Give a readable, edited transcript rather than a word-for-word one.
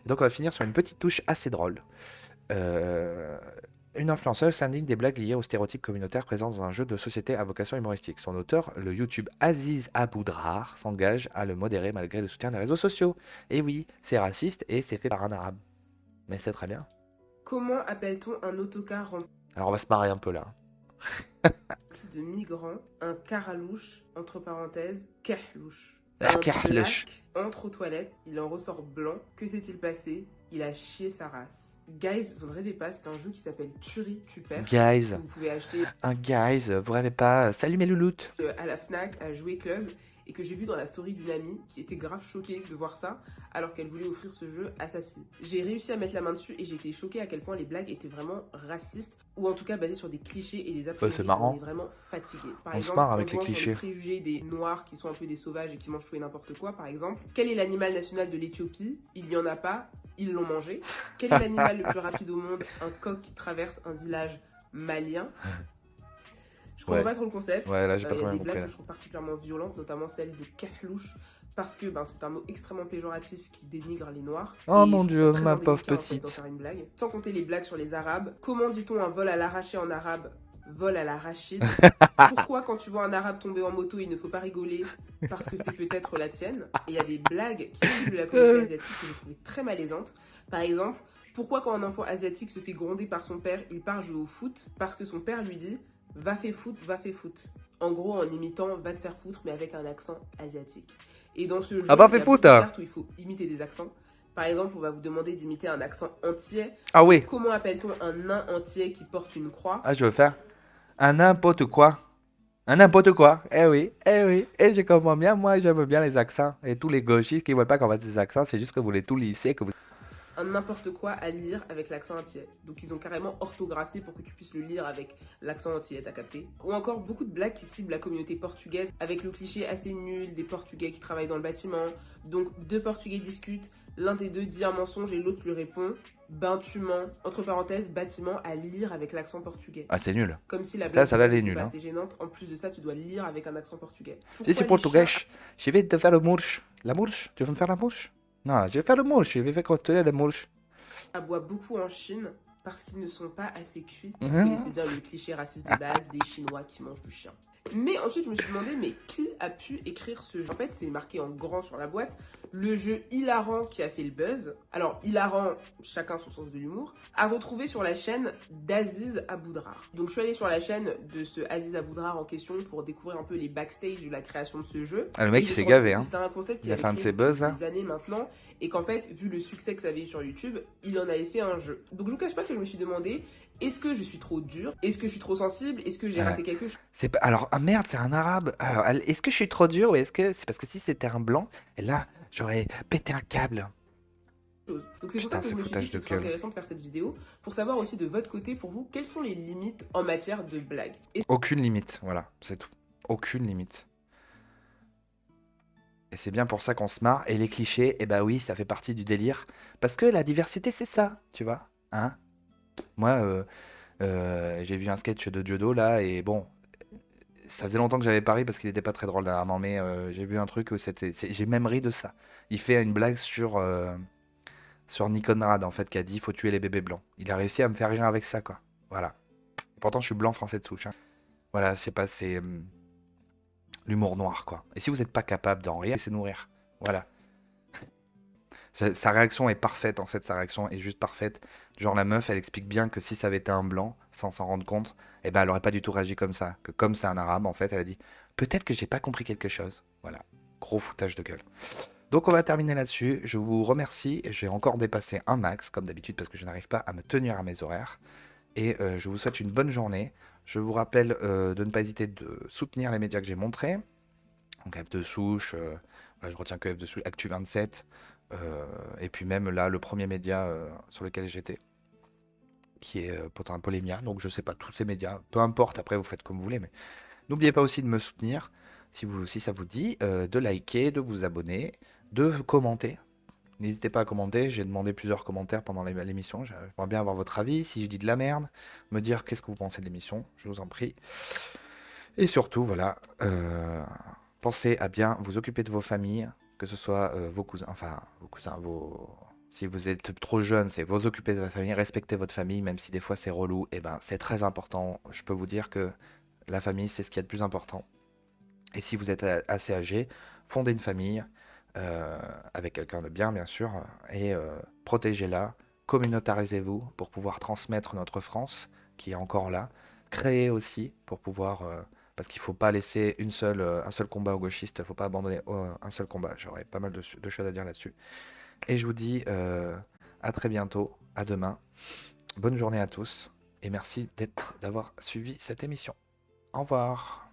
Donc on va finir sur une petite touche assez drôle. Euh, Une influenceuse s'indigne des blagues liées aux stéréotypes communautaires présents dans un jeu de société à vocation humoristique. Son auteur, le YouTube Aziz Aboudrar, s'engage à le modérer malgré le soutien des réseaux sociaux. Et oui, c'est raciste et c'est fait par un arabe. Mais c'est très bien. Comment appelle-t-on un autocar rempli Alors on va se marrer un peu là. de migrants? Un caralouche, entre parenthèses, kahlouche. Ah, Un Carluche. black entre aux toilettes, il en ressort blanc. Que s'est-il passé? Il a chié sa race. Guys, vous ne rêvez pas, c'est un jeu qui s'appelle Turi Tu perches, Guys, que vous pouvez acheter vous rêvez pas. Salut mes louloutes. à la Fnac, à Jouer Club, et que j'ai vu dans la story d'une amie qui était grave choquée de voir ça, alors qu'elle voulait offrir ce jeu à sa fille. J'ai réussi à mettre la main dessus et j'ai été choquée à quel point les blagues étaient vraiment racistes, ou en tout cas basées sur des clichés et des a Bah, c'est priori. marrant. On est vraiment fatigué. Par On se exemple, marre en avec les jouant sur clichés. le préjugé des noirs qui sont un peu des sauvages et qui mangent tout et n'importe quoi, par exemple. Quel est l'animal national de l'Éthiopie? Il n'y en a pas, ils l'ont mangé. Quel est l'animal le plus rapide au monde? Un coq qui traverse un village malien. Je comprends Ouais. pas trop le concept. Ouais, là j'ai pas Il y trop a bien des compris. blagues Là. que je trouve particulièrement violentes, notamment celle de kahlouche, parce que c'est un mot extrêmement péjoratif qui dénigre les noirs. Oh Et mon je trouve dieu, ça très ma pauvre indélicat, en fait, d'en petite. faire une blague. Sans compter les blagues sur les arabes. Comment dit-on un vol à l'arraché en arabe? Vol à l'arachide. Pourquoi quand tu vois un arabe tomber en moto, il ne faut pas rigoler parce que c'est peut-être la tienne? Et il y a des blagues qui ciblent la communauté asiatique que j'ai trouvées très malaisantes. Par exemple, pourquoi quand un enfant asiatique se fait gronder par son père, il part jouer au foot? Parce que son père lui dit va faire foot, va faire foot. En gros, en imitant va te faire foutre, mais avec un accent asiatique. Et dans ce jeu, Ah bah il y fait a foot beaucoup de hein. cartes où il faut imiter des accents. Par exemple, on va vous demander d'imiter un accent entier. Ah oui. Comment appelle-t-on un nain entier qui porte une croix? Ah je veux faire un n'importe quoi. Un n'importe quoi. Eh oui, eh oui. Et je comprends bien, moi j'aime bien les accents. Et tous les gauchistes qui veulent pas qu'on fasse des accents, c'est juste que vous voulez tout lisser, que vous... Un n'importe quoi à lire avec l'accent entier. Donc ils ont carrément orthographié pour que tu puisses le lire avec l'accent entier, t'as capté? Ou encore beaucoup de blagues qui ciblent la communauté portugaise avec le cliché assez nul des Portugais qui travaillent dans le bâtiment. Donc deux Portugais discutent, l'un des deux dit un mensonge et l'autre lui répond ben tu mens, entre parenthèses, bâtiment à lire avec l'accent portugais. Ah c'est nul. Comme si la Ça, blague ça là, elle est n'était nulle. pas Hein. assez gênante. En plus de ça, tu dois lire avec un accent portugais. Si c'est Pourquoi les chiens portugais, je vais te faire le mouche. La mouche? Tu veux me faire la mouche? Non, je vais faire le mouche. Je vais faire construire le mouche. aboient beaucoup en Chine parce qu'ils ne sont pas assez cuits? Vous Mhm. connaissez bien le cliché raciste de base des Chinois qui mangent du chien. Mais ensuite, je me suis demandé, mais qui a pu écrire ce jeu? En fait, c'est marqué en grand sur la boîte. Le jeu hilarant qui a fait le buzz. Alors, hilarant, chacun son sens de l'humour, à retrouver sur la chaîne d'Aziz Aboudrar. Donc, je suis allée sur la chaîne de ce Aziz Aboudrar en question pour découvrir un peu les backstage de la création de ce jeu. Ah, le mec Et il je me s'est suis rendu gavé. compte Hein. que c'était un concept Il qu'il a avait fait un de créé ses buzz depuis là. des années maintenant, et qu'en fait, vu le succès que ça avait eu sur YouTube, il en avait fait un jeu. Donc je vous cache pas que je me suis demandé, est-ce que je suis trop dur? Est-ce que je suis trop sensible? Est-ce que j'ai raté quelque C'est pas... Alors, ah merde, c'est un arabe. Alors, est-ce que je suis trop dur ou est-ce que... C'est parce que si c'était un blanc, et là, j'aurais pété un câble. chose? Donc c'est pour Putain, ça que c'est je me suis dit foutage que de ce serait gueule. intéressant de faire cette vidéo pour savoir aussi de votre côté, pour vous, quelles sont les limites en matière de blagues. Aucune limite, voilà, c'est tout. Aucune limite. Et c'est bien pour ça qu'on se marre. Et les clichés, eh bah oui, ça fait partie du délire. Parce que la diversité, c'est ça, tu vois. Hein? Moi, j'ai vu un sketch de Diodo, là, et bon... Ça faisait longtemps que j'avais pari parce qu'il était pas très drôle dernièrement, mais j'ai vu un truc où c'était... J'ai même ri de ça. Il fait une blague sur Nick Conrad, en fait, qui a dit « faut tuer les bébés blancs ». Il a réussi à me faire rire avec ça, quoi. Voilà. Et pourtant, je suis blanc français de souche. Hein. Voilà, c'est pas... C'est l'humour noir, quoi. Et si vous n'êtes pas capable d'en rire, laissez-nous rire. Voilà. Sa réaction est parfaite, en fait. Sa réaction est juste parfaite. Genre, la meuf, elle explique bien que si ça avait été un blanc, sans s'en rendre compte, eh ben, elle aurait pas du tout réagi comme ça. Que comme c'est un arabe, en fait, elle a dit « peut-être que j'ai pas compris quelque chose ». Voilà. Gros foutage de gueule. Donc on va terminer là-dessus. Je vous remercie. J'ai encore dépassé un max, comme d'habitude, parce que je n'arrive pas à me tenir à mes horaires. Et je vous souhaite une bonne journée. Je vous rappelle de ne pas hésiter de soutenir les médias que j'ai montrés. Donc F de Souche, voilà, je retiens que F de Souche, Actu27. Et puis même là, le premier média sur lequel j'étais, qui est pourtant Polémia. Donc je sais pas, tous ces médias. Peu importe, après vous faites comme vous voulez. Mais n'oubliez pas aussi de me soutenir, si ça vous dit, de liker, de vous abonner, de commenter. N'hésitez pas à commenter, j'ai demandé plusieurs commentaires pendant l'émission, j'aimerais bien avoir votre avis, si je dis de la merde, me dire qu'est-ce que vous pensez de l'émission, je vous en prie. Et surtout, voilà, pensez à bien vous occuper de vos familles, que ce soit vos cousins, Si vous êtes trop jeune, c'est vous occuper de votre famille, respectez votre famille, même si des fois c'est relou, et ben c'est très important. Je peux vous dire que la famille, c'est ce qu'il y a de plus important. Et si vous êtes assez âgé, fondez une famille euh, avec quelqu'un de bien, bien sûr, et protégez-la, communautarisez-vous pour pouvoir transmettre notre France qui est encore là, créez aussi pour pouvoir, parce qu'il ne faut pas laisser un seul combat aux gauchistes, il ne faut pas abandonner un seul combat. J'aurais pas mal de choses à dire là-dessus. Et je vous dis à très bientôt, à demain. Bonne journée à tous et merci d'avoir suivi cette émission. Au revoir.